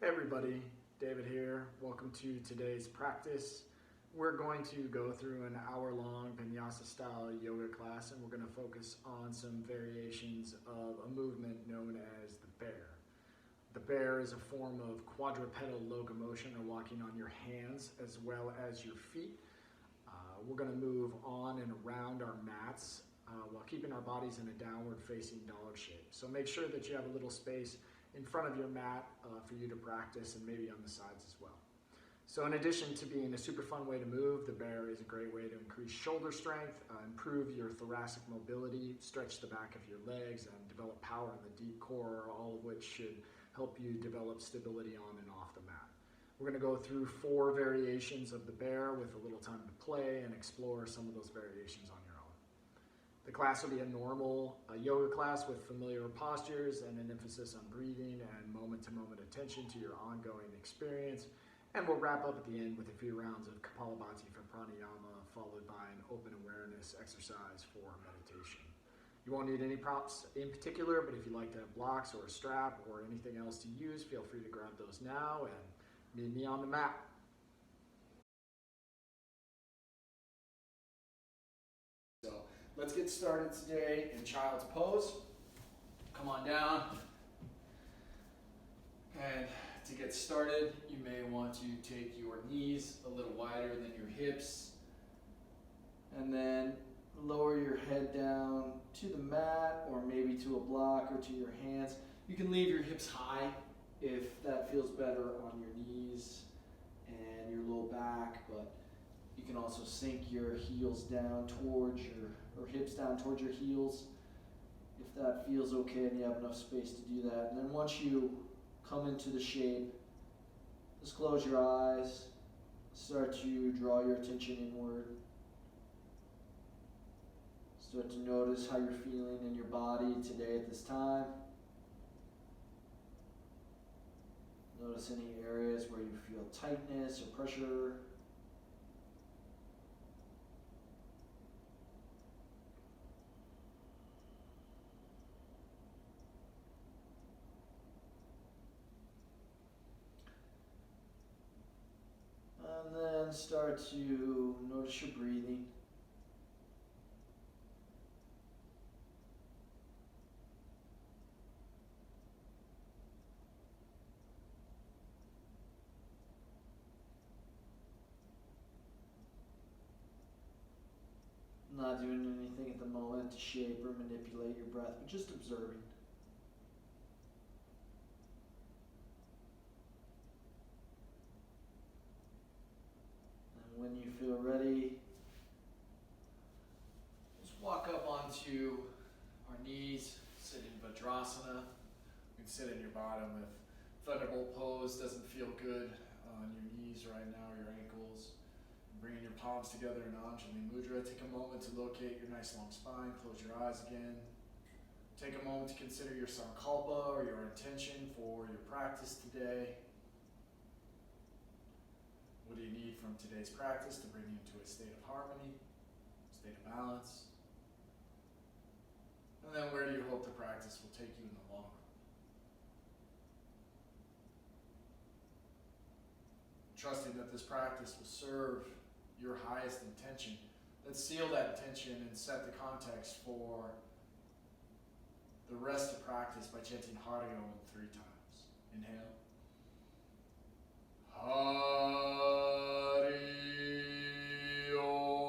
Hey everybody, David here. Welcome to today's practice. We're going to go through an hour-long vinyasa-style yoga class, and we're going to focus on some variations of a movement known as the bear. The bear is a form of quadrupedal locomotion, or walking on your hands as well as your feet. We're going to move on and around our mats while keeping our bodies in a downward-facing dog shape. So make sure that you have a little space in front of your mat for you to practice, and maybe on the sides as well. So in addition to being a super fun way to move, the bear is a great way to increase shoulder strength, improve your thoracic mobility, stretch the back of your legs, and develop power in the deep core, all of which should help you develop stability on and off the mat. We're going to go through 4 variations of the bear with a little time to play and explore some of those variations on your own. The class will be a normal yoga class with familiar postures and an emphasis on breathing and moment-to-moment attention to your ongoing experience. And we'll wrap up at the end with a few rounds of kapalabhati for pranayama, followed by an open awareness exercise for meditation. You won't need any props in particular, but if you'd like to have blocks or a strap or anything else to use, feel free to grab those now and meet me on the mat. Let's get started today in child's pose. Come on down. And to get started, you may want to take your knees a little wider than your hips. And then lower your head down to the mat, or maybe to a block or to your hands. You can leave your hips high if that feels better on your knees and your low back, but you can also sink your heels down towards or hips down towards your heels if that feels okay and you have enough space to do that. And then once you come into the shape, just close your eyes, start to draw your attention inward. Start to notice how you're feeling in your body today at this time. Notice any areas where you feel tightness or pressure. And then start to notice your breathing. Not doing anything at the moment to shape or manipulate your breath, but just observing. And when you feel ready, just walk up onto our knees, sit in Vajrasana. You can sit in your bottom if thunderbolt pose doesn't feel good on your knees right now, or your ankles. Bringing your palms together in Anjali Mudra. Take a moment to locate your nice long spine. Close your eyes again. Take a moment to consider your sankalpa, or your intention for your practice today. What do you need from today's practice to bring you into a state of harmony, state of balance? And then where do you hope the practice will take you in the long run? Trusting that this practice will serve your highest intention. Let's seal that intention and set the context for the rest of practice by chanting Hari Om 3 times. Inhale. Hari Om.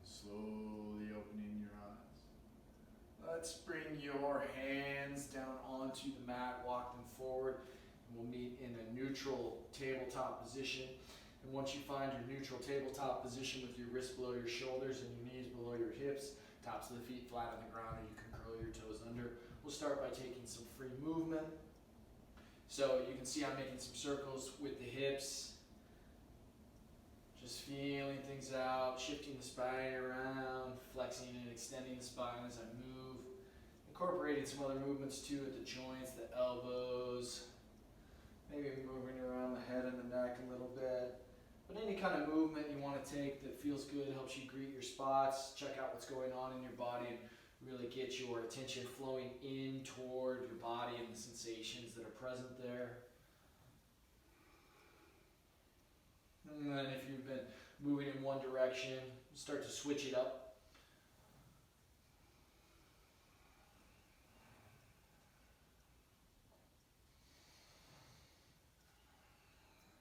Slowly opening your eyes. Let's bring your hands down onto the mat, walk them forward, and we'll meet in a neutral tabletop position. And once you find your neutral tabletop position with your wrists below your shoulders and your knees below your hips, Tops of the feet flat on the ground, or you can curl your toes under. We'll start by taking some free movement. So you can see I'm making some circles with the hips. Just feeling things out, shifting the spine around, flexing and extending the spine as I move. Incorporating some other movements too at the joints, the elbows. Maybe moving around the head and the neck a little bit. But any kind of movement you want to take that feels good, helps you greet your spots, check out what's going on in your body, and really get your attention flowing in toward your body and the sensations that are present there. And then if you've been moving in one direction, start to switch it up.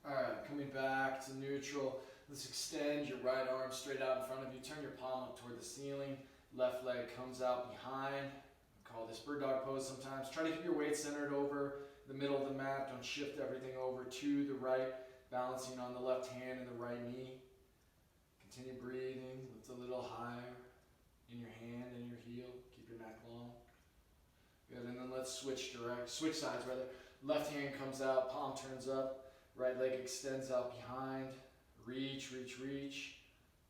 Alright, coming back to neutral. Let's extend your right arm straight out in front of you. Turn your palm up toward the ceiling. Left leg comes out behind. We call this bird dog pose sometimes. Try to keep your weight centered over the middle of the mat. Don't shift everything over to the right. Balancing on the left hand and the right knee. Continue breathing. Lift a little higher in your hand and your heel. Keep your neck long. Good, and then let's switch sides rather. Left hand comes out, palm turns up. Right leg extends out behind. Reach, reach, reach.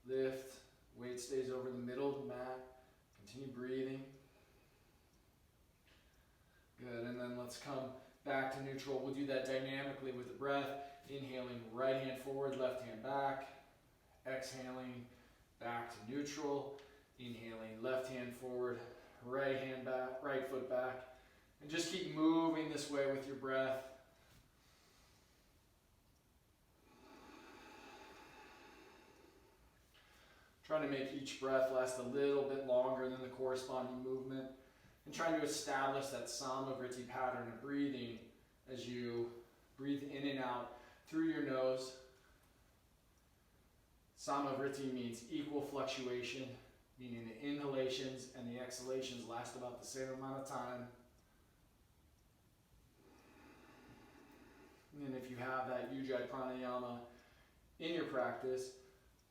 Lift. Weight stays over the middle of the mat. Continue breathing. Good, and then let's come back to neutral. We'll do that dynamically with the breath. Inhaling, right hand forward, left hand back. Exhaling, back to neutral. Inhaling, left hand forward, right hand back, right foot back. And just keep moving this way with your breath. Trying to make each breath last a little bit longer than the corresponding movement. And trying to establish that samavriti pattern of breathing as you breathe in and out through your nose. Samavriti means equal fluctuation, meaning the inhalations and the exhalations last about the same amount of time. And if you have that ujjayi pranayama in your practice,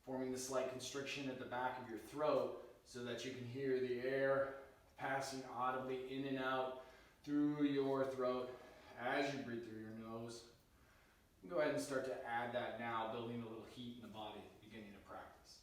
forming the slight constriction at the back of your throat so that you can hear the air passing audibly in and out through your throat as you breathe through your nose. Go ahead and start to add that now, building a little heat in the body at the beginning of practice.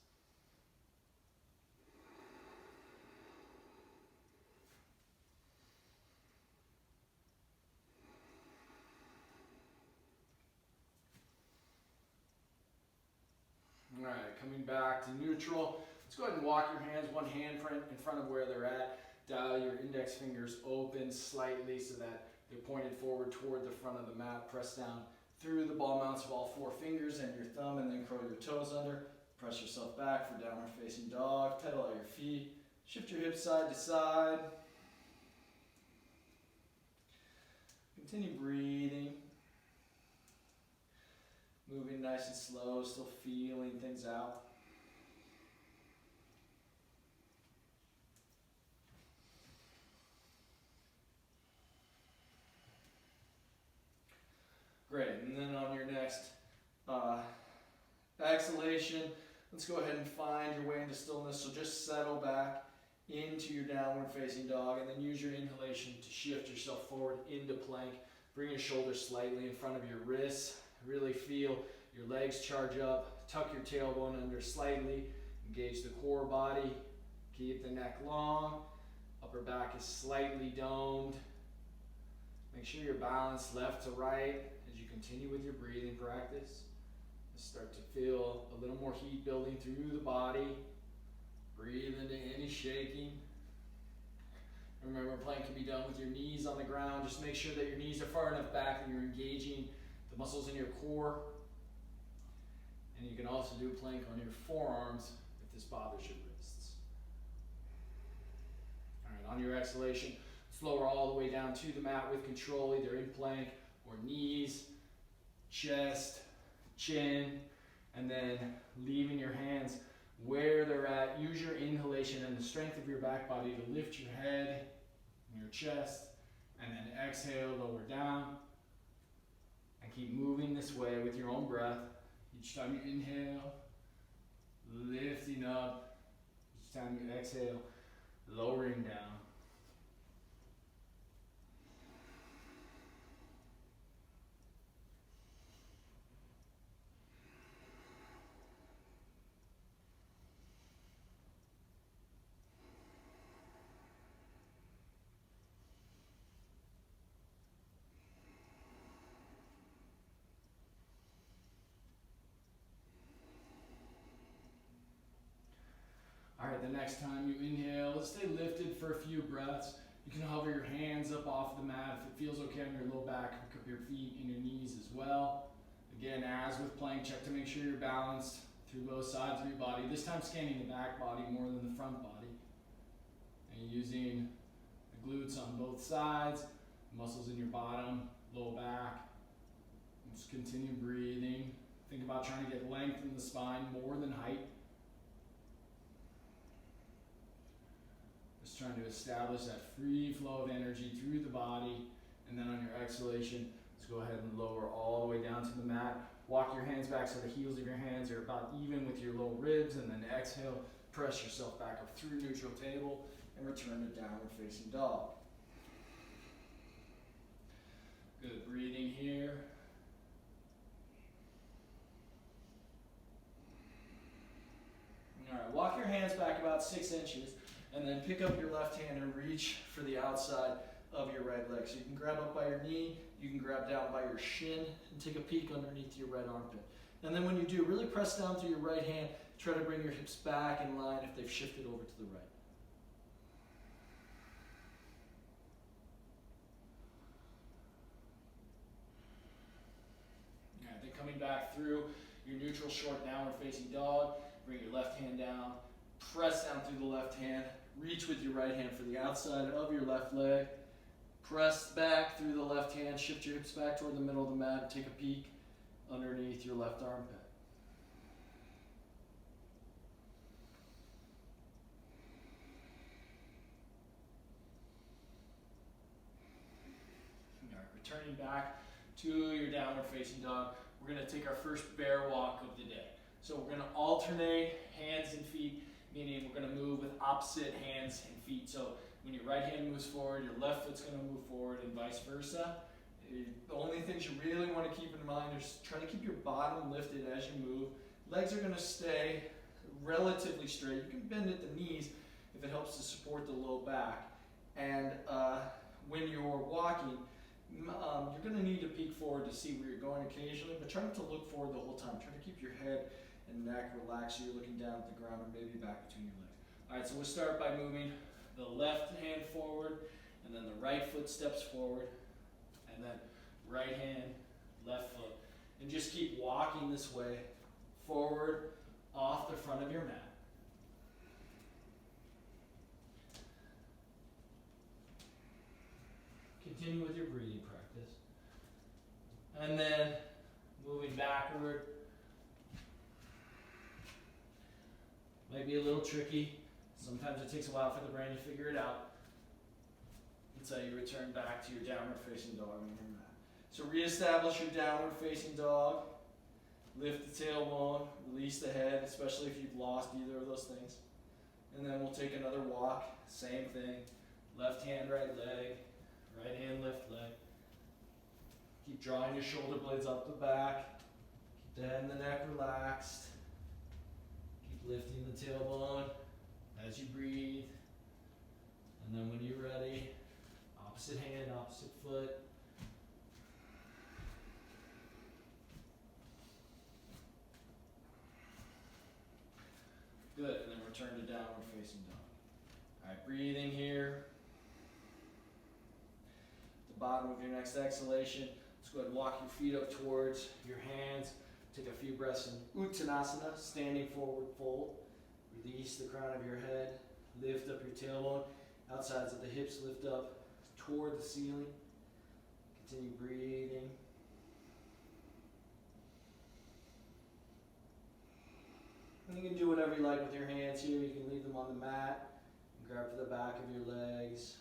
All right, coming back to neutral. Let's go ahead and walk your hands, one hand in front of where they're at. Dial your index fingers open slightly so that they're pointed forward toward the front of the mat. Press down through the ball mounts of all four fingers and your thumb, and then curl your toes under. Press yourself back for downward facing dog. Pedal out your feet. Shift your hips side to side. Continue breathing. Moving nice and slow, still feeling things out. Great, and then on your next exhalation, let's go ahead and find your way into stillness. So just settle back into your downward facing dog, and then use your inhalation to shift yourself forward into plank. Bring your shoulders slightly in front of your wrists. Really feel your legs charge up. Tuck your tailbone under slightly. Engage the core body. Keep the neck long. Upper back is slightly domed. Make sure you're balanced left to right as you continue with your breathing practice. Start to feel a little more heat building through the body. Breathe into any shaking. Remember, plank can be done with your knees on the ground. Just make sure that your knees are far enough back that you're engaging the muscles in your core. And you can also do plank on your forearms if this bothers your wrists. All right, on your exhalation, lower all the way down to the mat with control, either in plank or knees, chest, chin, and then leaving your hands where they're at. Use your inhalation and the strength of your back body to lift your head and your chest, and then exhale, lower down, and keep moving this way with your own breath. Each time you inhale, lifting up. Each time you exhale, lowering down. All right, the next time you inhale, let's stay lifted for a few breaths. You can hover your hands up off the mat. If it feels okay on your low back, hook up your feet and your knees as well. Again, as with plank, check to make sure you're balanced through both sides of your body. This time scanning the back body more than the front body. And using the glutes on both sides, muscles in your bottom, low back. And just continue breathing. Think about trying to get length in the spine more than height. Just trying to establish that free flow of energy through the body. And then on your exhalation, let's go ahead and lower all the way down to the mat. Walk your hands back so the heels of your hands are about even with your low ribs. And then exhale, press yourself back up through neutral table and return to downward facing dog. Good breathing here. All right, walk your hands back about 6 inches. And then pick up your left hand and reach for the outside of your right leg. So you can grab up by your knee, you can grab down by your shin, and take a peek underneath your right armpit. And then when you do, really press down through your right hand, try to bring your hips back in line if they've shifted over to the right. All right, then coming back through your neutral short downward facing dog, bring your left hand down, press down through the left hand, reach with your right hand for the outside of your left leg, press back through the left hand, shift your hips back toward the middle of the mat, and take a peek underneath your left armpit. All right, returning back to your downward facing dog, we're going to take our first bear walk of the day. So we're going to alternate hands and feet, meaning we're going to move with opposite hands and feet. So when your right hand moves forward, your left foot's going to move forward and vice versa. The only things you really want to keep in mind is trying to keep your bottom lifted as you move. Legs are going to stay relatively straight. You can bend at the knees if it helps to support the low back. And when you're walking, you're going to need to peek forward to see where you're going occasionally, but try not to look forward the whole time. Try to keep your head and neck relaxed so you're looking down at the ground or maybe back between your legs. All right, so we'll start by moving the left hand forward, and then the right foot steps forward, and then right hand, left foot. And just keep walking this way, forward, off the front of your mat. Continue with your breathing practice. And then moving backward. Might be a little tricky. Sometimes it takes a while for the brain to figure it out until you return back to your downward facing dog on your mat. So reestablish your downward facing dog. Lift the tailbone, release the head, especially if you've lost either of those things. And then we'll take another walk, same thing. Left hand, right leg, right hand, left leg. Keep drawing your shoulder blades up the back. Keep the head and the neck relaxed. Keep lifting the tailbone as you breathe. And then when you're ready, opposite hand, opposite foot. Good, and then return to downward facing dog. All right, breathing here. The bottom of your next exhalation. Let's go ahead and walk your feet up towards your hands. Take a few breaths in Uttanasana, standing forward fold. Release the crown of your head. Lift up your tailbone. Outsides of the hips lift up toward the ceiling. Continue breathing. And you can do whatever you like with your hands here. You can leave them on the mat. You can grab for the back of your legs.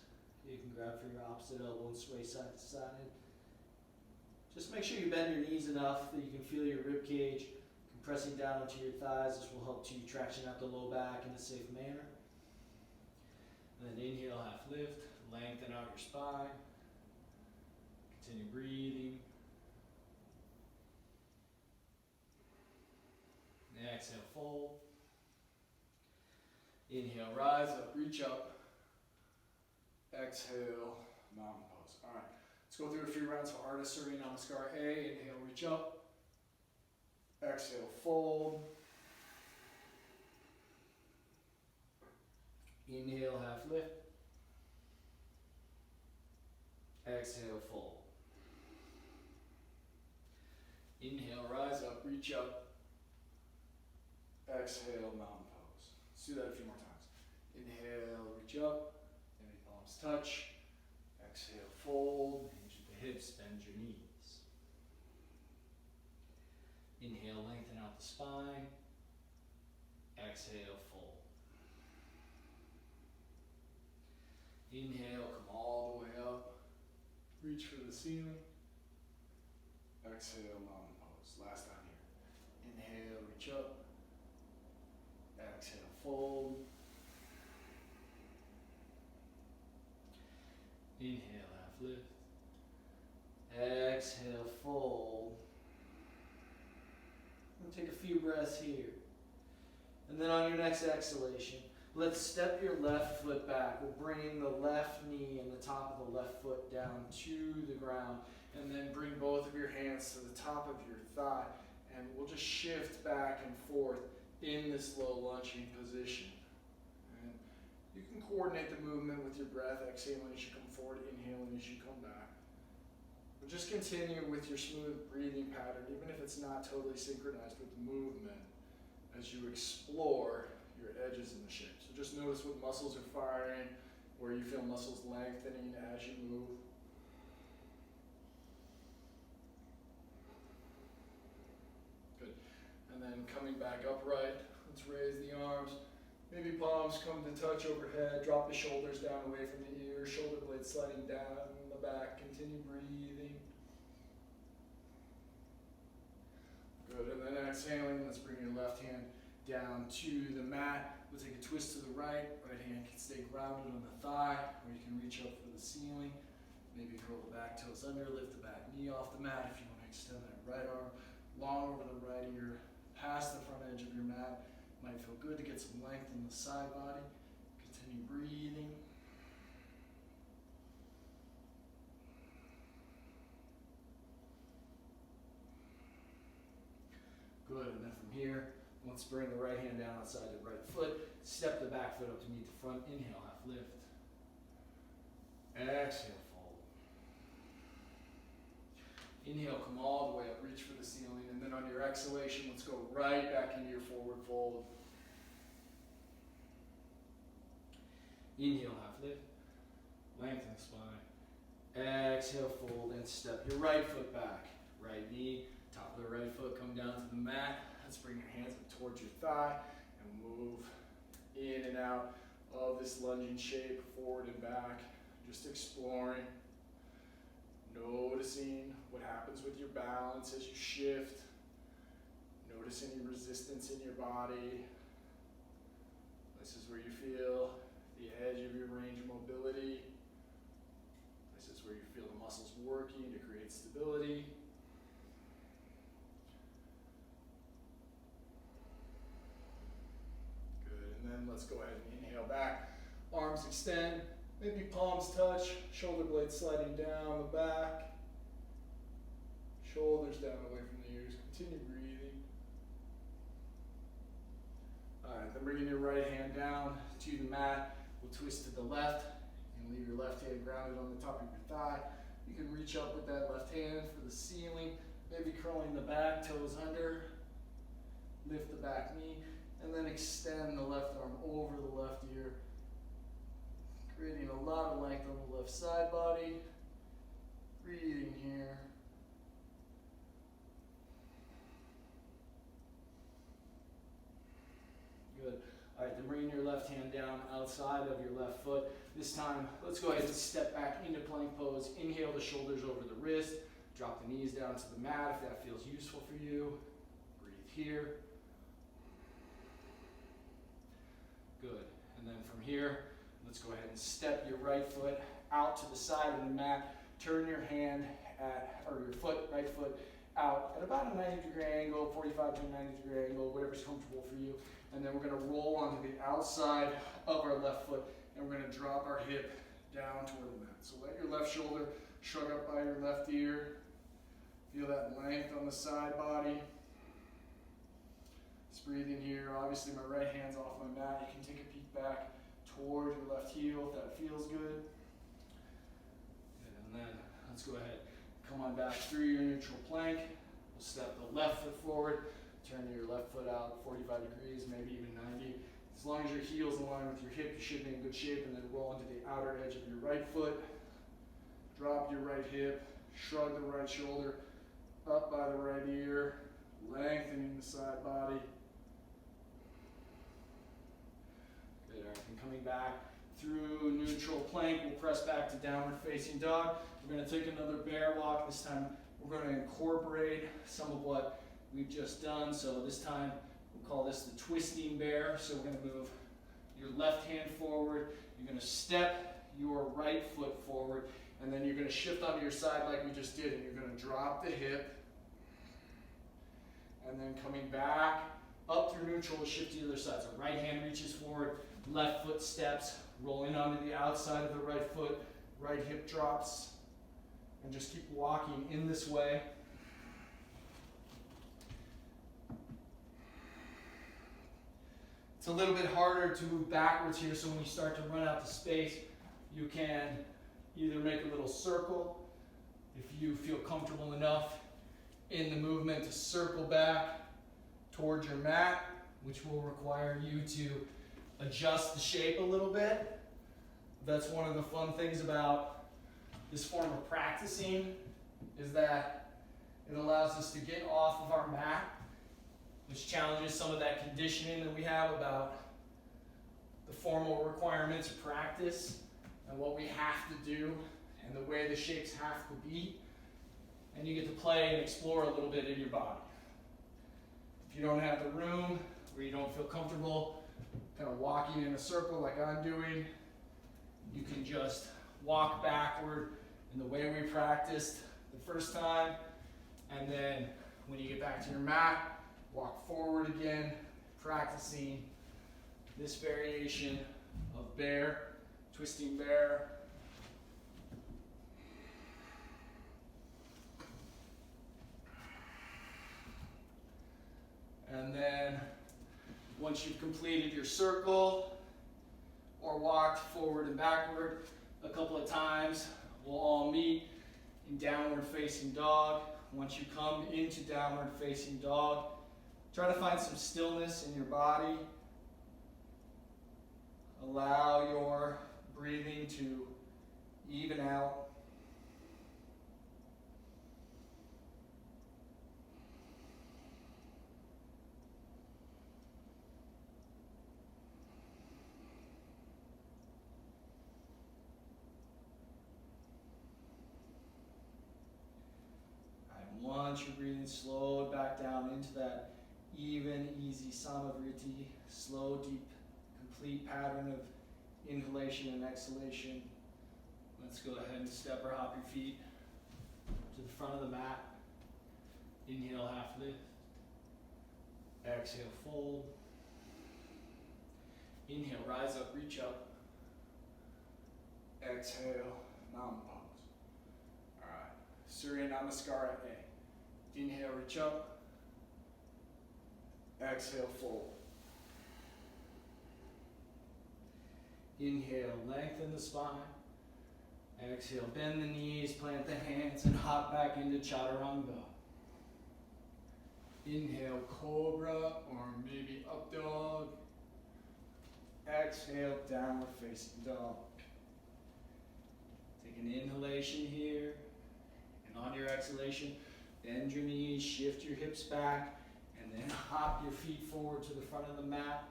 You can grab for your opposite elbow and sway side to side. Just make sure you bend your knees enough that you can feel your rib cage compressing down into your thighs. This will help to traction out the low back in a safe manner. And then inhale, half lift, lengthen out your spine. Continue breathing. And exhale, fold. Inhale, rise up, reach up. Exhale, mountain pose. All right, let's go through a few rounds for Ardha Surya Namaskar A. Inhale, reach up. Exhale, fold. Inhale, half lift. Exhale, fold. Inhale, rise up, reach up. Exhale, mountain pose. Let's do that a few more times. Inhale, reach up. Maybe palms touch. Exhale, fold. Hinge at the hips, bend your knees. Inhale, lengthen out the spine. Exhale, fold. Inhale, come all the way up. Reach for the ceiling. Exhale, mountain pose. Last time here. Inhale, reach up. Exhale, fold. Inhale, half lift. Exhale, fold. And take a few breaths here. And then on your next exhalation, let's step your left foot back. We'll bring the left knee and the top of the left foot down to the ground. And then bring both of your hands to the top of your thigh. And we'll just shift back and forth in this low lunging position. And you can coordinate the movement with your breath, exhaling as you come forward, inhaling as you come back. But just continue with your smooth breathing pattern, even if it's not totally synchronized with the movement, as you explore your edges in the shape. So just notice what muscles are firing, where you feel muscles lengthening as you move. And then coming back upright, let's raise the arms. Maybe palms come to touch overhead. Drop the shoulders down away from the ears. Shoulder blades sliding down in the back. Continue breathing. Good, and then exhaling, let's bring your left hand down to the mat. We'll take a twist to the right. Right hand can stay grounded on the thigh, or you can reach up for the ceiling. Maybe curl the back toes under, lift the back knee off the mat. If you want to extend that right arm long over the right ear, past the front edge of your mat. Might feel good to get some length in the side body. Continue breathing. Good, and then from here, let's bring the right hand down outside the right foot. Step the back foot up to meet the front. Inhale, half lift. Exhale, fold. Inhale, come all the way up, reach for the ceiling, and then on your exhalation, let's go right back into your forward fold. Inhale, half lift, lengthen the spine. Exhale, fold, and step your right foot back. Right knee, top of the right foot, come down to the mat. Let's bring your hands up towards your thigh and move in and out of this lunging shape, forward and back. Just exploring. Noticing what happens with your balance as you shift. Notice any resistance in your body. Places where you feel the edge of your range of mobility. Places where you feel the muscles working to create stability. Good, and then let's go ahead and inhale back. Arms extend. Maybe palms touch, shoulder blades sliding down the back. Shoulders down away from the ears. Continue breathing. All right, then bringing your right hand down to the mat. We'll twist to the left and leave your left hand grounded on the top of your thigh. You can reach up with that left hand for the ceiling. Maybe curling the back, toes under. Lift the back knee, and then extend the left arm over the left ear. Creating a lot of length on the left side body. Breathing here. Good. All right, then bringing your left hand down outside of your left foot. This time, let's go ahead and step back into plank pose. Inhale the shoulders over the wrist. Drop the knees down to the mat if that feels useful for you. Breathe here. Good. And then from here, Let's go ahead and step your right foot out to the side of the mat. Turn your hand or your foot, right foot, out at about a 90-degree angle, 45 to a 90-degree angle, whatever's comfortable for you. And then we're going to roll onto the outside of our left foot, and we're going to drop our hip down toward the mat. So let your left shoulder shrug up by your left ear. Feel that length on the side body. Just breathe in here. Obviously my right hand's off my mat. You can take a peek back toward your left heel if that feels good. And then let's go ahead. Come on back through your neutral plank. We'll step the left foot forward. Turn your left foot out 45 degrees, maybe even 90. As long as your heel's in line with your hip, you should be in good shape. And then roll into the outer edge of your right foot. Drop your right hip. Shrug the right shoulder up by the right ear. Lengthening the side body. Good. All right. And coming back through neutral plank, we'll press back to downward facing dog. We're going to take another bear walk. This time we're going to incorporate some of what we've just done. So this time we'll call this the twisting bear. So we're going to move your left hand forward. You're going to step your right foot forward, and then you're going to shift onto your side like we just did, and you're going to drop the hip. And then coming back up through neutral, we'll shift to the other side. So right hand reaches forward, left foot steps, rolling onto the outside of the right foot, right hip drops, and just keep walking in this way. It's a little bit harder to move backwards here, so when you start to run out the space, you can either make a little circle if you feel comfortable enough in the movement to circle back towards your mat, which will require you to adjust the shape a little bit. That's one of the fun things about this form of practicing, is that it allows us to get off of our mat, which challenges some of that conditioning that we have about the formal requirements of practice and what we have to do and the way the shapes have to be. And you get to play and explore a little bit in your body. If you don't have the room, or you don't feel comfortable kind of walking in a circle like I'm doing, you can just walk backward in the way we practiced the first time, and then when you get back to your mat, walk forward again, practicing this variation of bear, twisting bear. And then once you've completed your circle or walked forward and backward a couple of times, we'll all meet in downward facing dog. Once you come into downward facing dog, try to find some stillness in your body. Allow your breathing to even out. Once you're breathing, slow it back down into that even, easy samavriti, slow, deep, complete pattern of inhalation and exhalation. Let's go ahead and step or hop your feet to the front of the mat. Inhale, half lift. Exhale, fold. Inhale, rise up, reach up. Exhale, mountain pose. All right, Surya Namaskara A. Inhale, reach up. Exhale, fold. Inhale, lengthen the spine. Exhale, bend the knees, plant the hands, and hop back into chaturanga. Inhale, cobra, or maybe up dog. Exhale, downward facing dog. Take an inhalation here, and on your exhalation, bend your knees, shift your hips back, and then hop your feet forward to the front of the mat.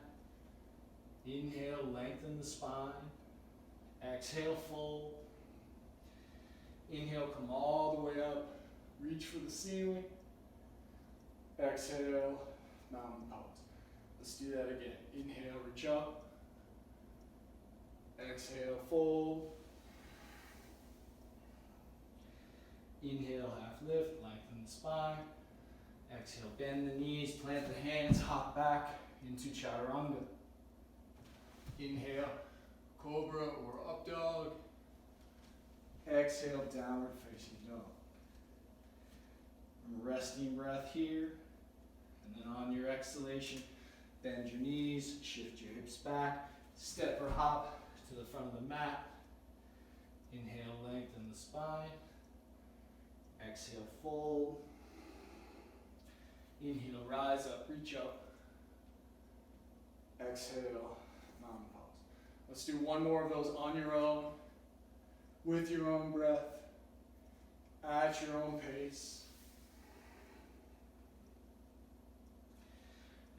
Inhale, lengthen the spine. Exhale, fold. Inhale, come all the way up, reach for the ceiling. Exhale, mountain pose. Let's do that again. Inhale, reach up. Exhale, fold. Inhale, half lift, lengthen the spine. Exhale, bend the knees, plant the hands, hop back into chaturanga. Inhale, cobra or up dog. Exhale, downward facing dog. Resting breath here. And then on your exhalation, bend your knees, shift your hips back, step or hop to the front of the mat. Inhale, lengthen the spine. Exhale, fold. Inhale, rise up, reach up. Exhale, mountain pose. Let's do one more of those on your own, with your own breath, at your own pace.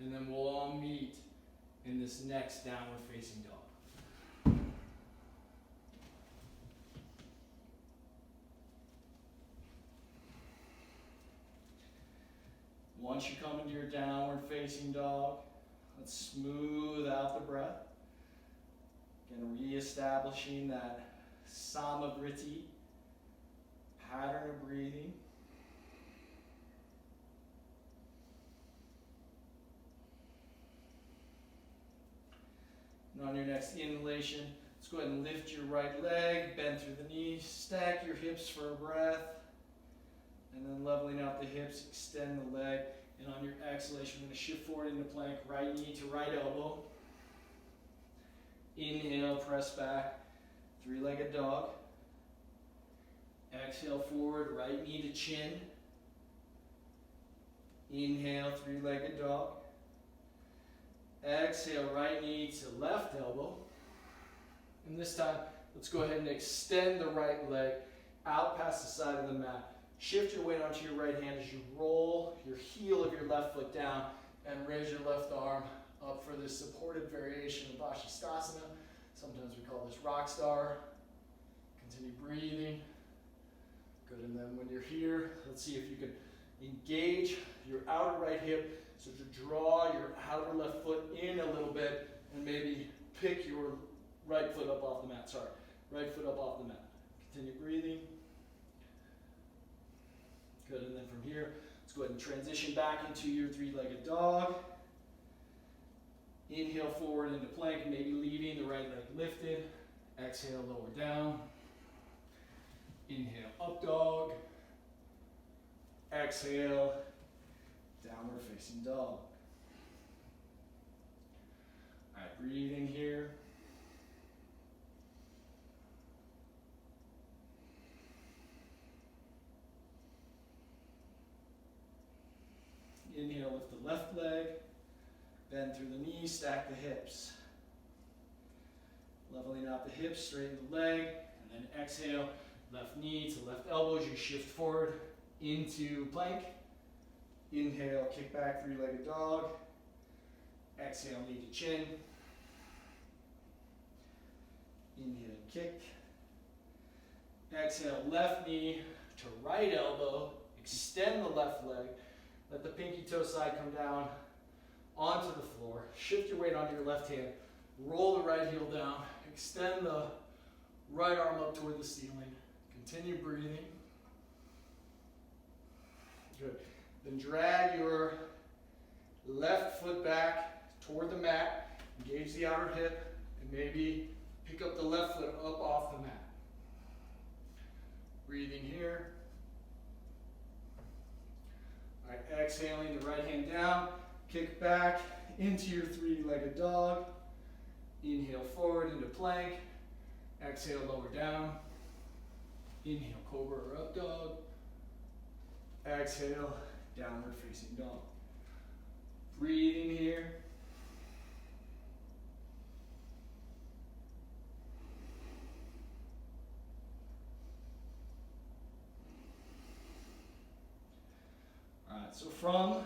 And then we'll all meet in this next downward facing dog. Once you come into your downward facing dog, let's smooth out the breath. Again, reestablishing that samavriti pattern of breathing. And on your next inhalation, let's go ahead and lift your right leg, bend through the knees, stack your hips for a breath, and then leveling out the hips, extend the leg. And on your exhalation, we're going to shift forward into plank, right knee to right elbow. Inhale, press back, three-legged dog. Exhale, forward, right knee to chin. Inhale, three-legged dog. Exhale, right knee to left elbow. And this time, let's go ahead and extend the right leg out past the side of the mat. Shift your weight onto your right hand as you roll your heel of your left foot down and raise your left arm up for this supported variation of Vashisthasana. Sometimes we call this rock star. Continue breathing. Good, and then when you're here, let's see if you can engage your outer right hip. So to draw your outer left foot in a little bit and maybe pick your right foot up off the mat. Sorry, right foot up off the mat. Continue breathing. Good, and then from here, let's go ahead and transition back into your three-legged dog. Inhale forward into plank, maybe leaving the right leg lifted. Exhale, lower down. Inhale, up dog. Exhale, downward facing dog. All right, breathing here. Inhale, lift the left leg, bend through the knees, stack the hips. Leveling out the hips, straighten the leg, and then exhale, left knee to left elbow as you shift forward into plank. Inhale, kick back, three-legged dog. Exhale, knee to chin. Inhale, kick. Exhale, left knee to right elbow. Extend the left leg. Let the pinky toe side come down onto the floor. Shift your weight onto your left hand. Roll the right heel down. Extend the right arm up toward the ceiling. Continue breathing. Good. Then drag your left foot back toward the mat. Engage the outer hip and maybe pick up the left foot up off the mat. Breathing here. All right, exhaling the right hand down, kick back into your three-legged dog. Inhale forward into plank. Exhale, lower down. Inhale, cobra or up dog. Exhale, downward facing dog. Breathing here. Alright, so from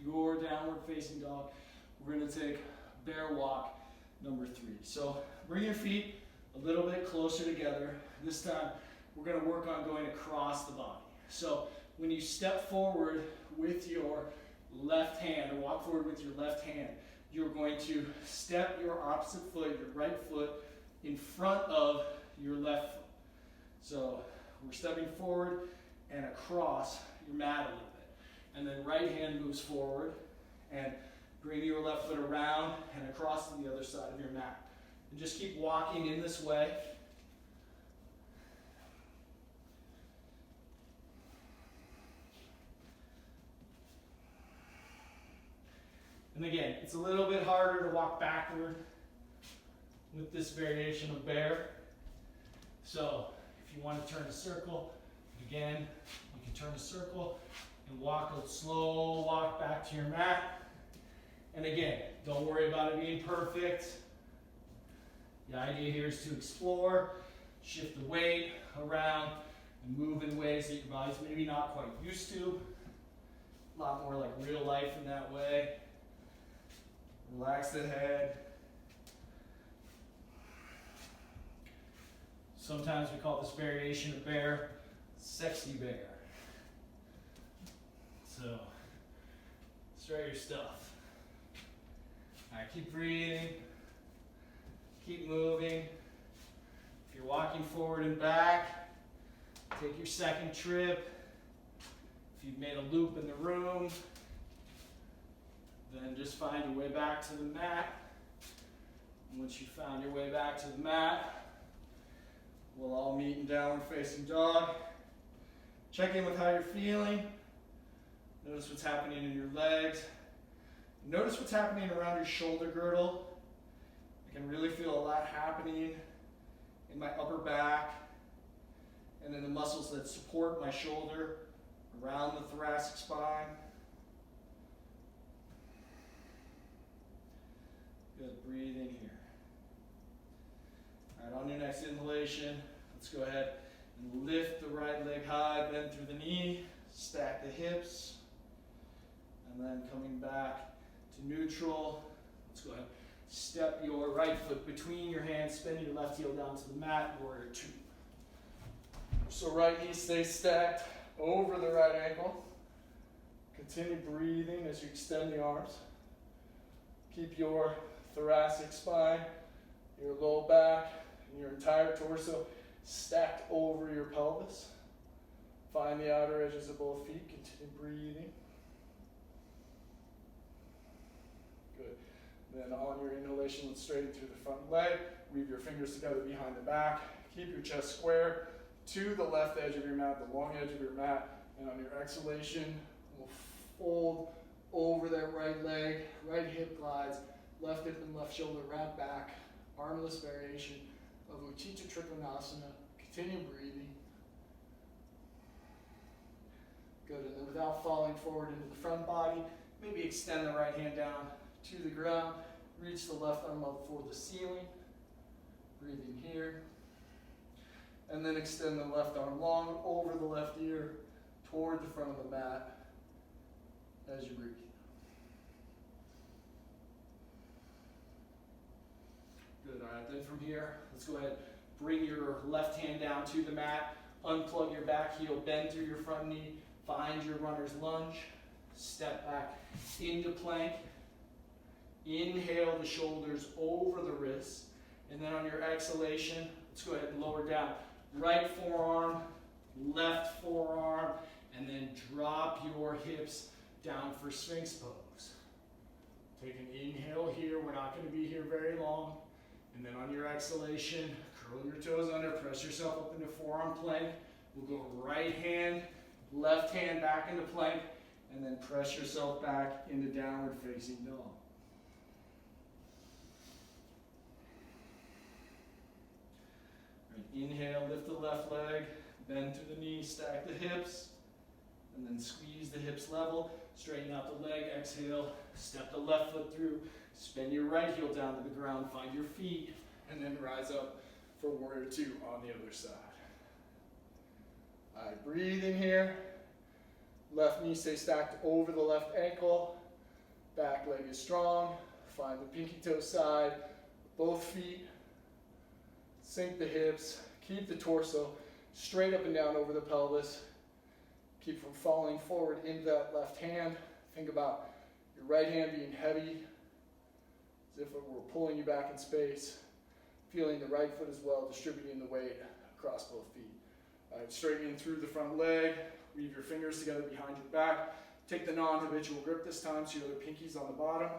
your downward facing dog, we're going to take bear walk number 3. So bring your feet a little bit closer together. This time we're going to work on going across the body. So when you step forward with your left hand, or walk forward with your left hand, you're going to step your opposite foot, your right foot, in front of your left foot. So we're stepping forward and across your mat a little bit. And then right hand moves forward and bring your left foot around and across to the other side of your mat. And just keep walking in this way. And again, it's a little bit harder to walk backward with this variation of bear. So if you want to turn a circle, again, you can turn a circle and walk a slow walk back to your mat. And again, don't worry about it being perfect. The idea here is to explore, shift the weight around, and move in ways that your body's maybe not quite used to. A lot more like real life in that way. Relax the head. Sometimes we call this variation of bear sexy bear. So, start your stuff. All right, keep breathing. Keep moving. If you're walking forward and back, take your second trip. If you've made a loop in the room, then just find your way back to the mat. And once you've found your way back to the mat, we'll all meet in downward facing dog. Check in with how you're feeling. Notice what's happening in your legs. Notice what's happening around your shoulder girdle. I can really feel a lot happening in my upper back and in the muscles that support my shoulder around the thoracic spine. Good, breathe in here. All right, on your next inhalation, let's go ahead and lift the right leg high, bend through the knee, stack the hips, and then coming back to neutral. Let's go ahead, step your right foot between your hands, spin your left heel down to the mat, warrior two. So right knee stays stacked over the right ankle. Continue breathing as you extend the arms. Keep your thoracic spine, your low back, and your entire torso stacked over your pelvis. Find the outer edges of both feet. Continue breathing. Good. Then on your inhalation, let's straighten through the front leg. Weave your fingers together behind the back. Keep your chest square to the left edge of your mat, the long edge of your mat. And on your exhalation, we'll fold over that right leg, right hip glides, left hip and left shoulder wrap back, armless variation of Utthita Trikonasana. Continue breathing. Good, and then without falling forward into the front body, maybe extend the right hand down to the ground, reach the left arm up for the ceiling, breathing here, and then extend the left arm long over the left ear toward the front of the mat as you breathe. Good, all right, then from here, let's go ahead, bring your left hand down to the mat, unplug your back heel, bend through your front knee, find your runner's lunge, step back into plank, inhale the shoulders over the wrists, and then on your exhalation, let's go ahead and lower down, right forearm, left forearm, and then drop your hips down for Sphinx pose. Take an inhale here, we're not going to be here very long. And then on your exhalation, curl your toes under, press yourself up into forearm plank. We'll go right hand, left hand back into plank, and then press yourself back into downward facing dog. Right, inhale, lift the left leg, bend through the knee, stack the hips, and then squeeze the hips level, straighten out the leg, exhale, step the left foot through, spin your right heel down to the ground, find your feet, and then rise up for warrior two on the other side. All right, breathe in here. Left knee stays stacked over the left ankle. Back leg is strong. Find the pinky toe side, both feet. Sink the hips. Keep the torso straight up and down over the pelvis. Keep from falling forward into that left hand. Think about your right hand being heavy, as if it were pulling you back in space. feeling the right foot as well, distributing the weight across both feet. All right, straightening through the front leg, weave your fingers together behind your back. Take the non-habitual grip this time, so your other pinkies on the bottom.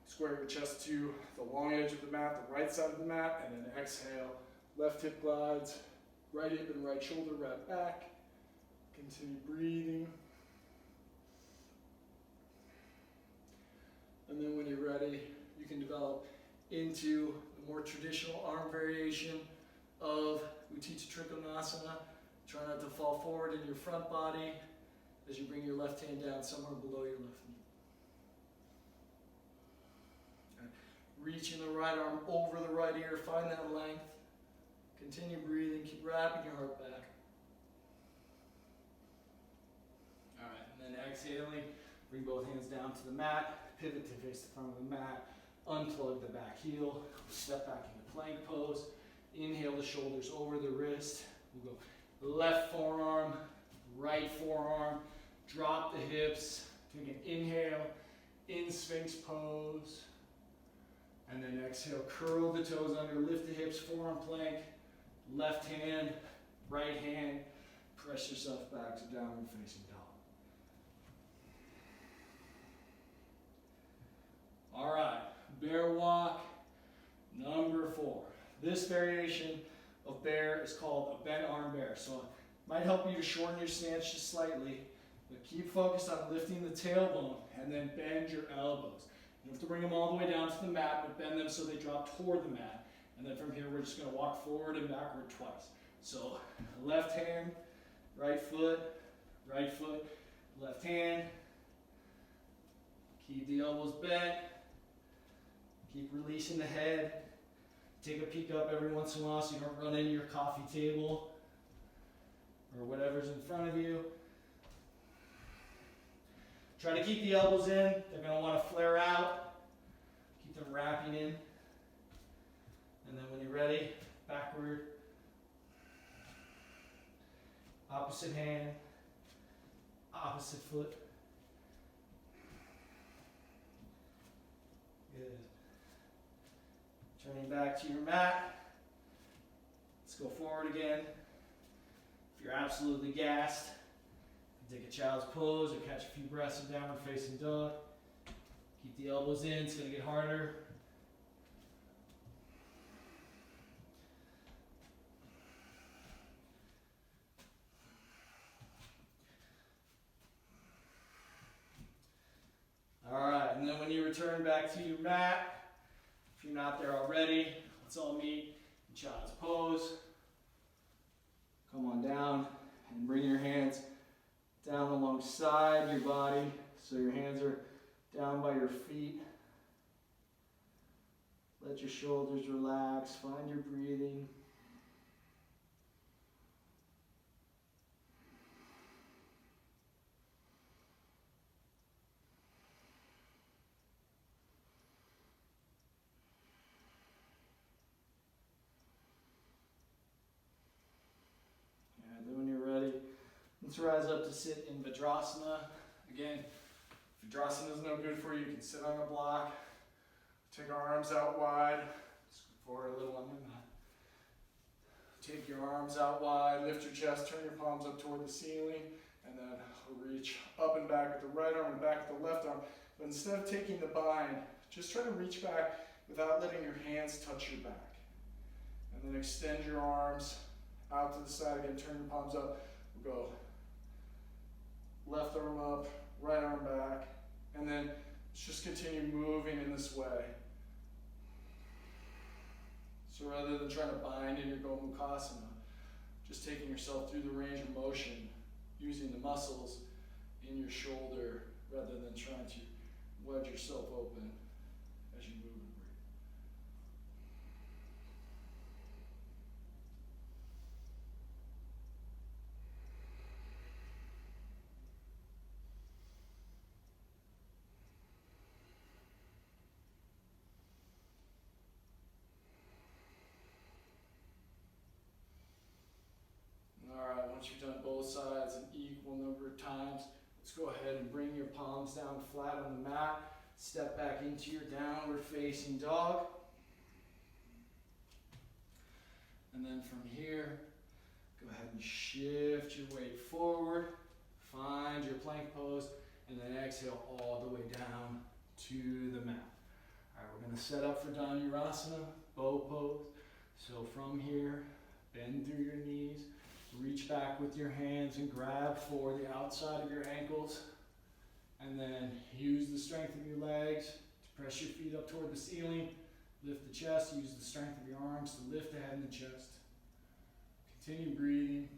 Square your chest to the long edge of the mat, the right side of the mat, and then exhale. Left hip glides, right hip and right shoulder wrap back. Continue breathing. And then when you're ready, you can develop into the more traditional arm variation of Utthita Trikonasana. Try not to fall forward in your front body as you bring your left hand down somewhere below your left knee. Okay. Reaching the right arm over the right ear, find that length. Continue breathing, keep wrapping your heart back. All right, and then exhaling, bring both hands down to the mat, pivot to face the front of the mat, unplug the back heel, step back into plank pose. Inhale the shoulders over the wrist. We'll go left forearm, right forearm, drop the hips, take an inhale, in Sphinx pose, and then exhale, curl the toes under, lift the hips, forearm plank, left hand, right hand, press yourself back to downward facing dog. All right, bear walk number 4. This variation of bear is called a bent arm bear. So it might help you to shorten your stance just slightly, but keep focused on lifting the tailbone and then bend your elbows. You don't have to bring them all the way down to the mat, but bend them so they drop toward the mat. And then from here, we're just going to walk forward and backward twice. So left hand, right foot, left hand. Keep the elbows bent. Keep releasing the head. Take a peek up every once in a while so you don't run into your coffee table or whatever's in front of you. Try to keep the elbows in. They're going to want to flare out. Keep them wrapping in. And then when you're ready, backward. Opposite hand. Opposite foot. Good. Turning back to your mat. Let's go forward again. If you're absolutely gassed, take a child's pose or catch a few breaths of downward facing dog. Keep the elbows in, it's going to get harder. All right, and then when you return back to your mat, if you're not there already, let's all meet in child's pose. Come on down and bring your hands down alongside your body so your hands are down by your feet. Let your shoulders relax, find your breathing. Let's rise up to sit in Vajrasana. Again, if Vajrasana is no good for you, you can sit on a block. Take our arms out wide. Scoot forward a little on your mat. Take your arms out wide, lift your chest, turn your palms up toward the ceiling, and then reach up and back with the right arm and back with the left arm. But instead of taking the bind, just try to reach back without letting your hands touch your back. And then extend your arms out to the side again, turn your palms up. We'll go left arm up, right arm back, and then let's just continue moving in this way. So rather than trying to bind in your Gomukhasana, just taking yourself through the range of motion, using the muscles in your shoulder rather than trying to wedge yourself open as you move and breathe. Once you've done both sides an equal number of times, let's go ahead and bring your palms down flat on the mat. Step back into your downward facing dog. And then from here, go ahead and shift your weight forward. Find your plank pose. And then exhale all the way down to the mat. All right, we're going to set up for Dhanurasana, bow pose. So from here, bend through your knees. Reach back with your hands and grab for the outside of your ankles. And then use the strength of your legs to press your feet up toward the ceiling. Lift the chest. Use the strength of your arms to lift the head and the chest. Continue breathing.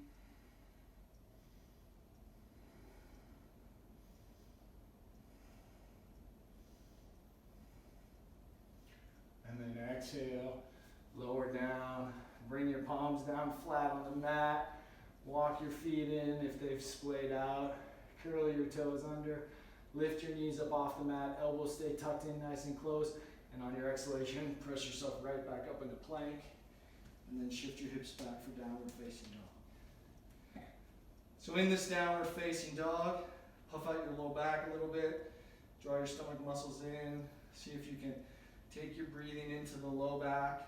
And then exhale, lower down. Bring your palms down flat on the mat. Walk your feet in if they've splayed out. Curl your toes under. Lift your knees up off the mat. Elbows stay tucked in nice and close. And on your exhalation, press yourself right back up into plank. And then shift your hips back for downward facing dog. So in this downward facing dog, puff out your low back a little bit. Draw your stomach muscles in. See if you can take your breathing into the low back.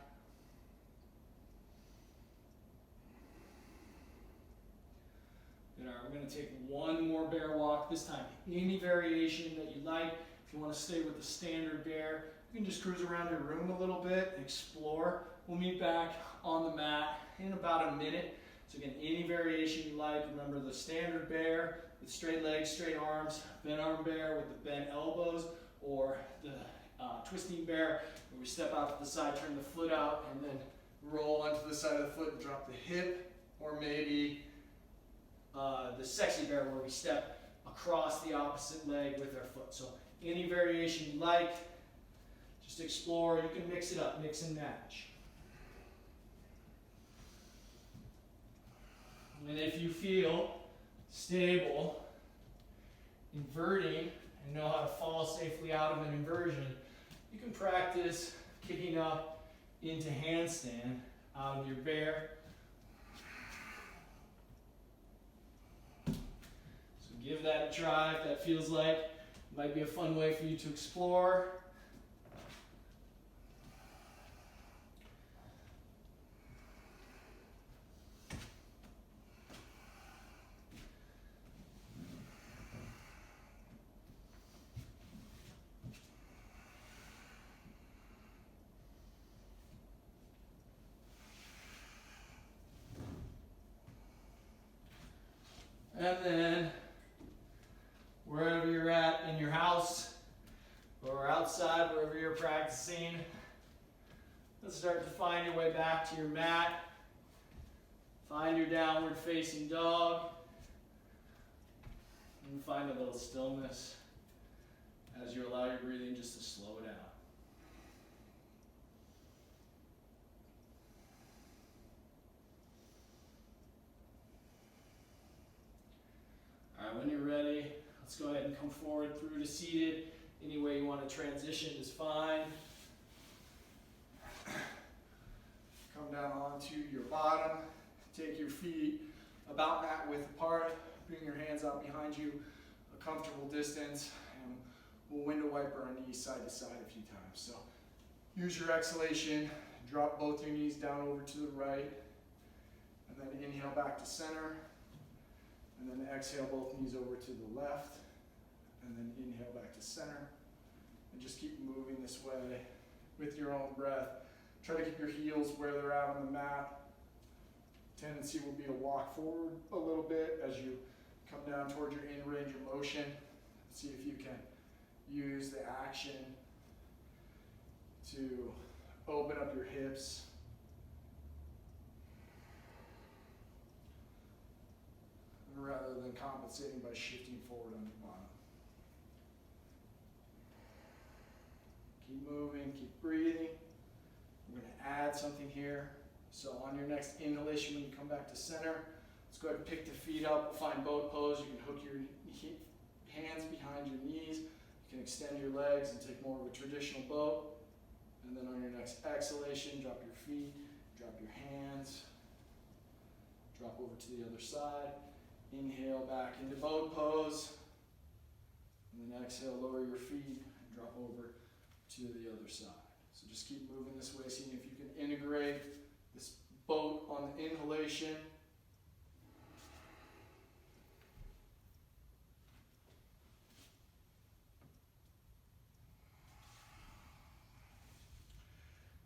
Good. All right, we're going to take one more bear walk. This time, any variation that you like. If you want to stay with the standard bear, you can just cruise around your room a little bit, explore. We'll meet back on the mat in about a minute. So again, any variation you like. Remember the standard bear with straight legs, straight arms, bent arm bear with the bent elbows, or the twisting bear where we step out to the side, turn the foot out, and then roll onto the side of the foot and drop the hip, or maybe the sexy bear where we step across the opposite leg with our foot. So any variation you like, just explore. You can mix it up, mix and match. And if you feel stable, inverting, and know how to fall safely out of an inversion, you can practice kicking up into handstand out of your bear. So give that a try if that feels like it might be a fun way for you to explore. And then, wherever you're at in your house or outside, wherever you're practicing, let's start to find your way back to your mat. Find your downward facing dog. And find a little stillness as you allow your breathing just to slow down. All right, when you're ready, let's go ahead and come forward through to seated. Any way you want to transition is fine. Come down onto your bottom. Take your feet about mat width apart. Bring your hands out behind you a comfortable distance. And we'll window wiper our knees side to side a few times. So use your exhalation. Drop both your knees down over to the right. And then inhale back to center. And then exhale both knees over to the left. And then inhale back to center. And just keep moving this way with your own breath. Try to keep your heels where they're at on the mat. Tendency will be to walk forward a little bit as you come down towards your in range of motion. See if you can use the action to open up your hips. Rather than compensating by shifting forward on your bottom. Keep moving, keep breathing. We're going to add something here. So on your next inhalation, when you come back to center, let's go ahead and pick the feet up. Find boat pose. You can hook your hands behind your knees. You can extend your legs and take more of a traditional boat. And then on your next exhalation, drop your feet, drop your hands, drop over to the other side. Inhale back into boat pose. And then exhale, lower your feet and drop over to the other side. So just keep moving this way, seeing if you can integrate this boat on the inhalation.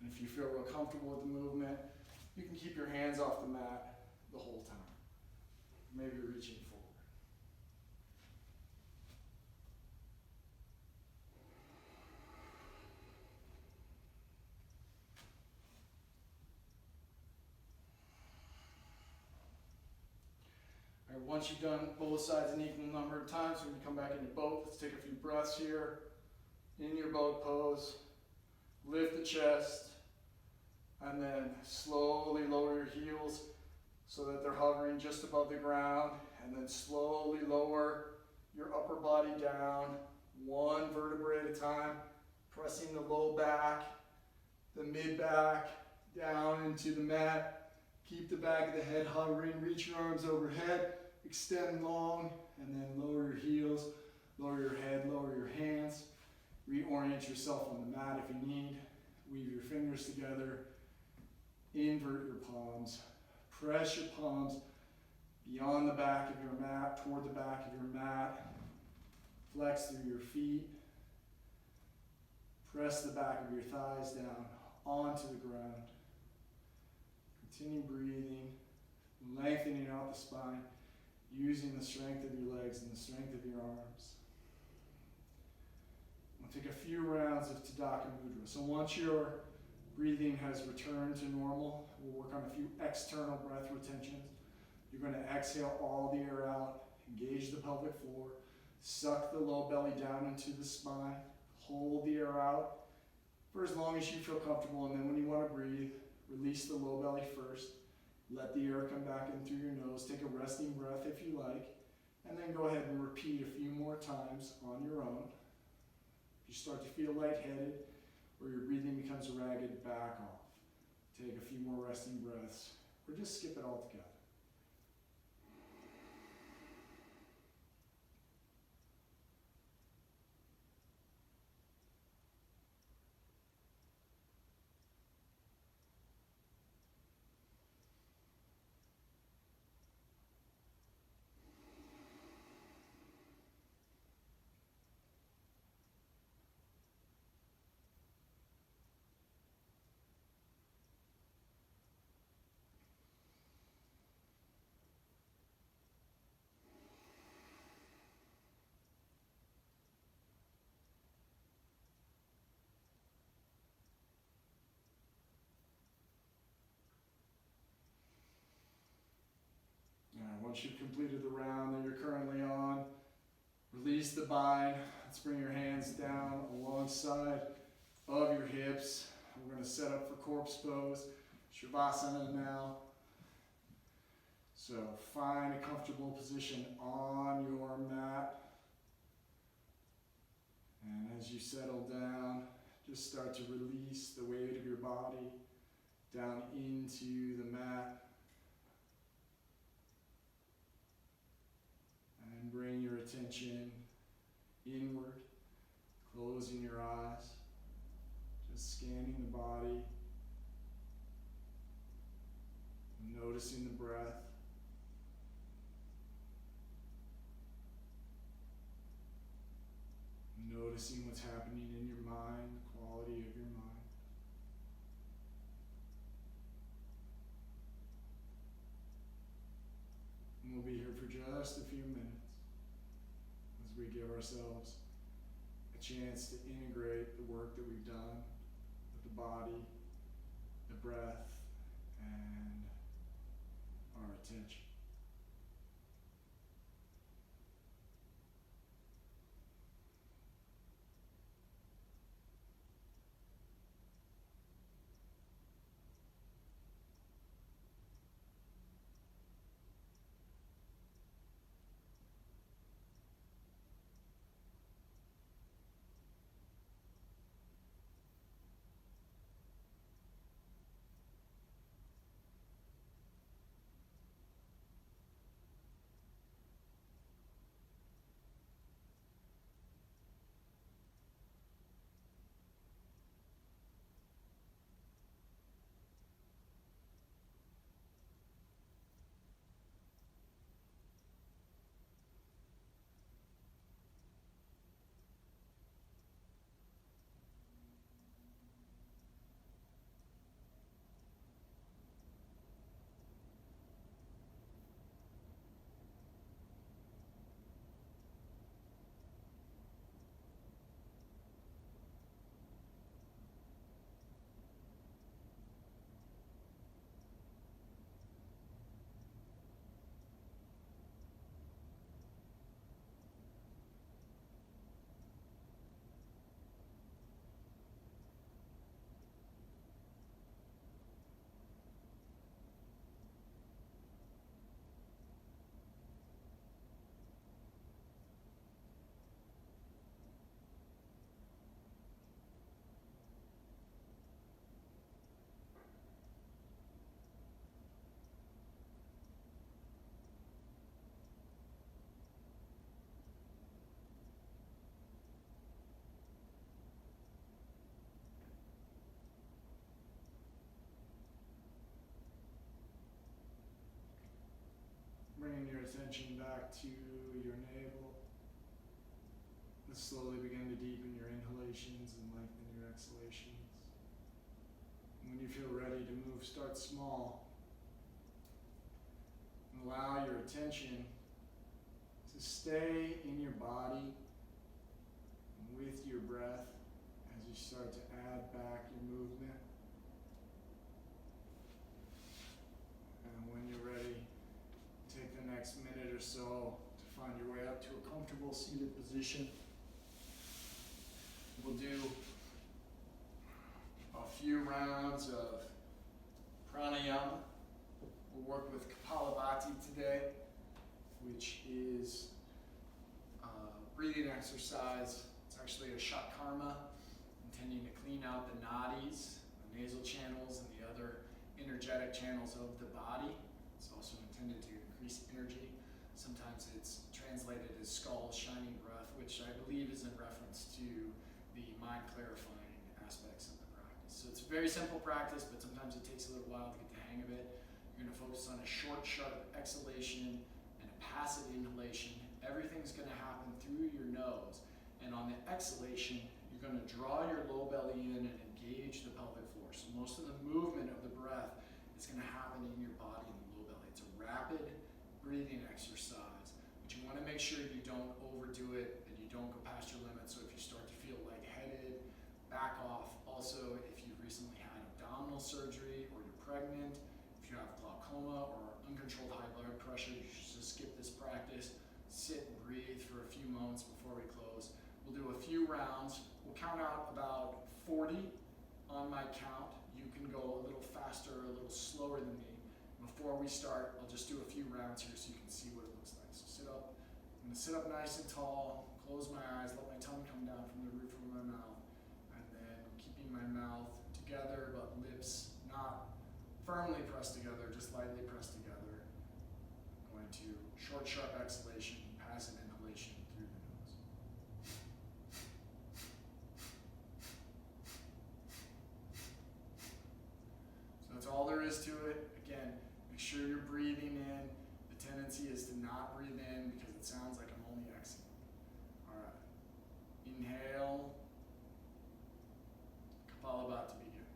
And if you feel real comfortable with the movement, you can keep your hands off the mat the whole time. Maybe reaching forward. All right, once you've done both sides an equal number of times, we're going to come back into boat. Let's take a few breaths here. In your boat pose, lift the chest, and then slowly lower your heels so that they're hovering just above the ground, and then slowly lower your upper body down, one vertebrae at a time, pressing the low back, the mid back, down into the mat. Keep the back of the head hovering, reach your arms overhead, extend long, and then lower your heels, lower your head, lower your hands. Reorient yourself on the mat if you need. Weave your fingers together, invert your palms. Press your palms beyond the back of your mat, toward the back of your mat. Flex through your feet. Press the back of your thighs down onto the ground. Continue breathing, lengthening out the spine, using the strength of your legs and the strength of your arms. We'll take a few rounds of Tadaka Mudra. So once your breathing has returned to normal, we'll work on a few external breath retentions. You're going to exhale all the air out, engage the pelvic floor, suck the low belly down into the spine, hold the air out for as long as you feel comfortable, and then when you want to breathe, release the low belly first. Let the air come back in through your nose. Take a resting breath if you like, and then go ahead and repeat a few more times on your own. If you start to feel lightheaded or your breathing becomes ragged, back off. Take a few more resting breaths, or just skip it altogether. Once you've completed the round that you're currently on, release the bind. Let's bring your hands down alongside of your hips. We're going to set up for corpse pose, Shavasana now. So find a comfortable position on your mat. And as you settle down, just start to release the weight of your body down into the mat. And bring your attention inward, closing your eyes, just scanning the body, noticing the breath. Noticing what's happening in your mind, the quality of your mind. And we'll be here for just a few minutes as we give ourselves a chance to integrate the work that we've done with the body, the breath, and our attention. attention back to your navel. And slowly begin to deepen your inhalations and lengthen your exhalations. And when you feel ready to move, start small. And allow your attention to stay in your body and with your breath as you start to add back your movement. And when you're ready, take the next minute or so to find your way up to a comfortable seated position. We'll do a few rounds of pranayama. We'll work with kapalabhati today, which is a breathing exercise. It's actually a shakarma, intending to clean out the nadis, the nasal channels, and the other energetic channels of the body. It's also intended to increase energy. Sometimes it's translated as skull shining breath, which I believe is in reference to the mind clarifying aspects of the practice. So it's a very simple practice, but sometimes it takes a little while to get the hang of it. You're going to focus on a short, sharp exhalation and a passive inhalation. Everything's going to happen through your nose. And on the exhalation, you're going to draw your low belly in and engage the pelvic floor. So most of the movement of the breath is going to happen in your body in the low belly. It's a rapid breathing exercise, but you want to make sure you don't overdo it and you don't go past your limits. So if you start to feel lightheaded, back off. Also, if you've recently had abdominal surgery or you're pregnant, if you have glaucoma or uncontrolled high blood pressure, you should just skip this practice. Sit and breathe for a few moments before we close. We'll do a few rounds. We'll count out about 40 on my count. You can go a little faster or a little slower than me. Before we start, I'll just do a few rounds here so you can see what it looks like. So sit up. I'm going to sit up nice and tall, close my eyes, let my tongue come down from the roof of my mouth, and then keeping my mouth together but lips not firmly pressed together, just lightly pressed together. I'm going to short, sharp exhalation, passive inhalation through the nose. So that's all there is to it. Again, make sure you're breathing in. The tendency is to not breathe in because it sounds like I'm only exhaling. All right. Inhale. Kapalabhati begin.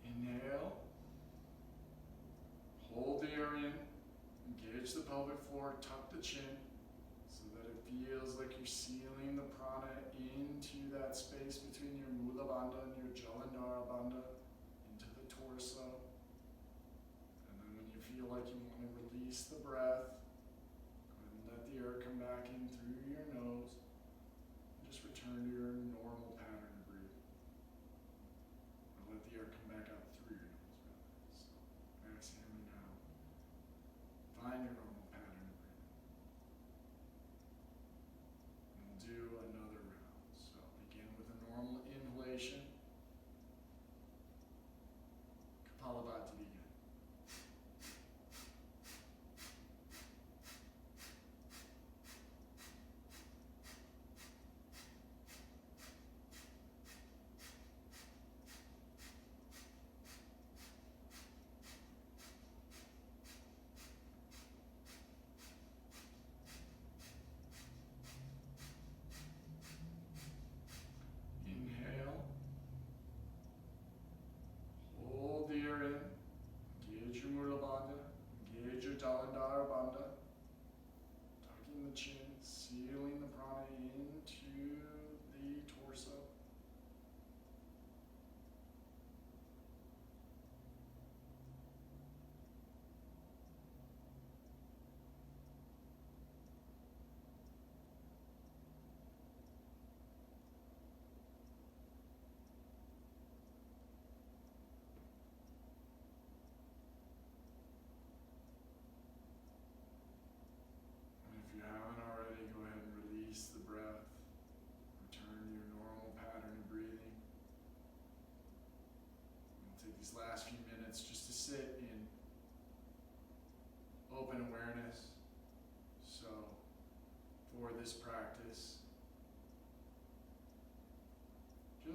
Inhale. Hold the air in. Engage the pelvic floor. Tuck the chin so that it feels like you're sealing the prana into that space between your Mula Bandha and your Jalandhara Bandha, into the torso. And then when you feel like you want to release the breath, go ahead and let the air come back in through your nose. And just return to your normal pattern of breathing. Or let the air come back out through your nose. So exhale now. Find your normal pattern of breathing. And we'll do another round. So begin with a normal inhalation. Kapalabhati begin.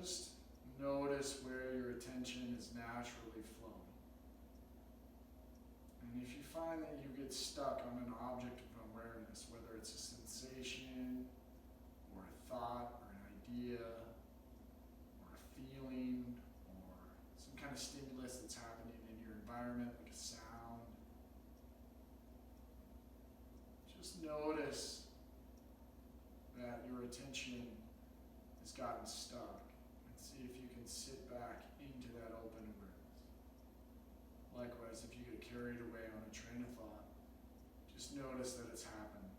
Just notice where your attention is naturally flowing. And if you find that you get stuck on an object of awareness, whether it's a sensation, or a thought, or an idea, or a feeling, or some kind of stimulus that's happening in your environment, like a sound, just notice that your attention has gotten stuck, and see if you can sit back into that open awareness. Likewise, if you get carried away on a train of thought, just notice that it's happened.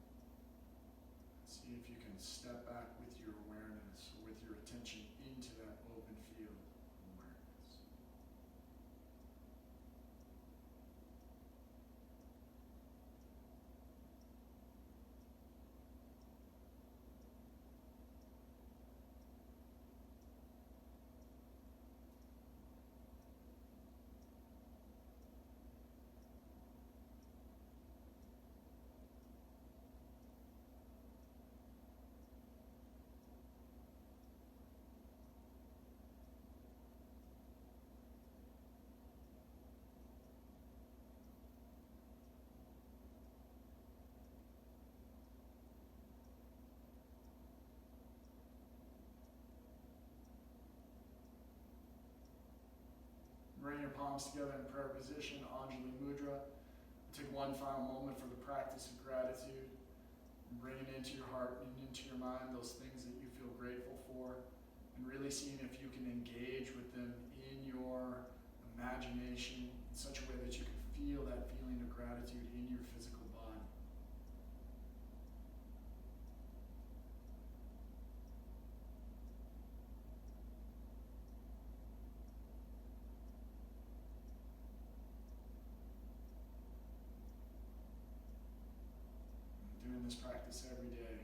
See if you can step back with your awareness, or with your attention into that open field of awareness. Bring your palms together in prayer position, Anjali Mudra. Take one final moment for the practice of gratitude. Bringing into your heart and into your mind those things that you feel grateful for, and really seeing if you can engage with them in your imagination in such a way that you can feel that feeling of gratitude in your physical body. Doing this practice every day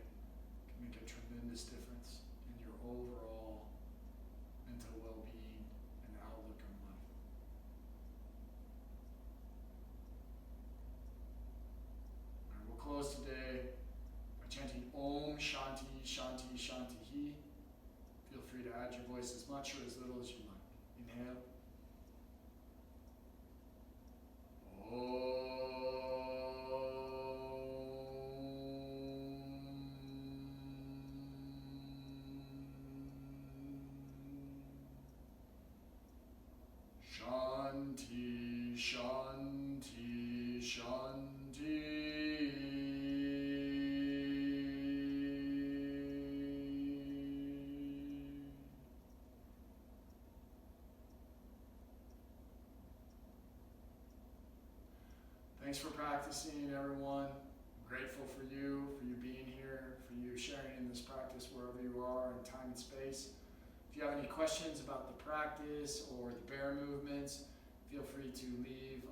can make a tremendous difference in your overall mental well-being and outlook on life. All right, we'll close today by chanting Om Shanti Shanti Shanti He. Feel free to add your voice as much or as little as you like. Inhale. Shanti, Shanti, Shanti. Thanks for practicing, everyone. I'm grateful for you being here, for you sharing in this practice wherever you are in time and space. If you have any questions about the practice or the bear movements, feel free to leave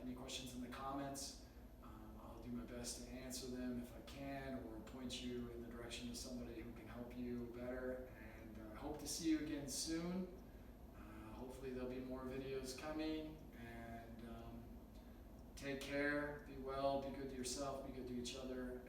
any questions in the comments. I'll do my best to answer them if I can, or point you in the direction of somebody who can help you better. And I hope to see you again soon. Hopefully there'll be more videos coming. And take care, be well, be good to yourself, be good to each other.